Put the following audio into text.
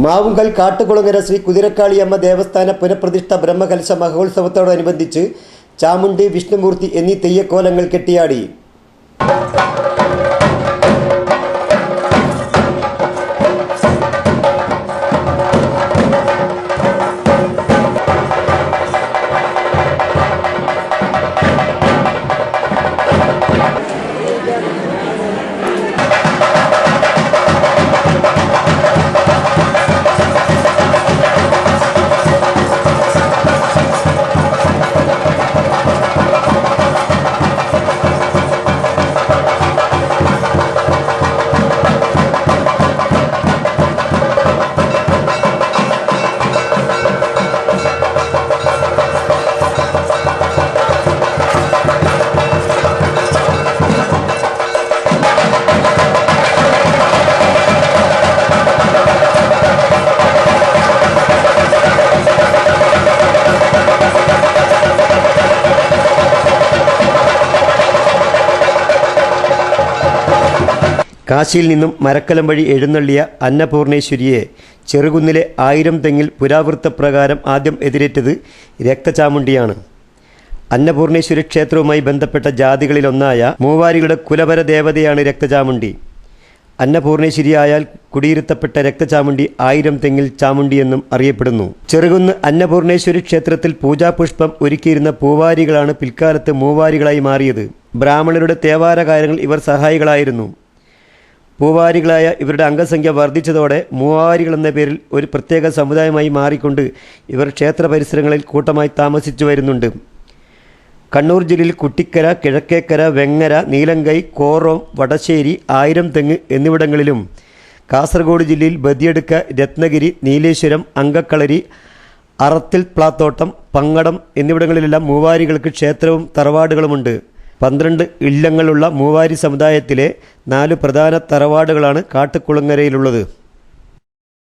മാവുങ്കൽ കാട്ടുകുളങ്ങര ശ്രീ കുതിരക്കാളിയമ്മ ദേവസ്ഥാന പുനഃപ്രതിഷ്ഠ ബ്രഹ്മകലശ മഹോത്സവത്തോടനുബന്ധിച്ച് ചാമുണ്ഡി, വിഷ്ണുമൂർത്തി എന്നീ തെയ്യക്കോലങ്ങൾ കെട്ടിയാടി. കാശിയിൽ നിന്നും മരക്കലം വഴി എഴുന്നള്ളിയ അന്നപൂർണേശ്വരിയെ ചെറുകുന്നിലെ 1000 തെങ്ങിൽ പുരാവൃത്തപ്രകാരം ആദ്യം എതിരേറ്റത് രക്തചാമുണ്ടിയാണ്. അന്നപൂർണേശ്വരി ക്ഷേത്രവുമായി ബന്ധപ്പെട്ട ജാതികളിലൊന്നായ മൂവാരികളുടെ കുലപര ദേവതയാണ് രക്തചാമുണ്ടി. അന്നപൂർണേശ്വരിയായാൽ കുടിയിരുത്തപ്പെട്ട രക്തചാമുണ്ടി 1000 തെങ്ങിൽ ചാമുണ്ടി എന്നും അറിയപ്പെടുന്നു. ചെറുകുന്ന് അന്നപൂർണേശ്വരി ക്ഷേത്രത്തിൽ പൂജാപുഷ്പം ഒരുക്കിയിരുന്ന പൂവാരികളാണ് പിൽക്കാലത്ത് മൂവാരികളായി മാറിയത്. ബ്രാഹ്മണരുടെ തേവാര കാര്യങ്ങൾ ഇവർ സഹായികളായിരുന്നു. പൂവാരികളായ ഇവരുടെ അംഗസംഖ്യ വർദ്ധിച്ചതോടെ മൂവാരികൾ എന്ന പേരിൽ ഒരു പ്രത്യേക സമുദായമായി മാറിക്കൊണ്ട് ഇവർ ക്ഷേത്ര പരിസരങ്ങളിൽ കൂട്ടമായി താമസിച്ചു വരുന്നുണ്ട്. കണ്ണൂർ ജില്ലയിൽ കുട്ടിക്കര, കിഴക്കേക്കര, വെങ്ങര, നീലങ്കൈ, കോറോം, വടശ്ശേരി, 1000 തെങ്ങ് എന്നിവിടങ്ങളിലും, കാസർഗോഡ് ജില്ലയിൽ ബദിയടുക്ക, രത്നഗിരി, നീലേശ്വരം, അങ്കക്കളരി, അറത്തിൽ പ്ലാത്തോട്ടം, പങ്ങടം എന്നിവിടങ്ങളിലെല്ലാം മൂവാരികൾക്ക് ക്ഷേത്രവും തറവാടുകളുമുണ്ട്. 12 ഇല്ലങ്ങളുള്ള മൂവാരി സമുദായത്തിലെ 4 പ്രധാന തറവാടുകളാണ് കാട്ടുകുളങ്ങരയിലുള്ളത്.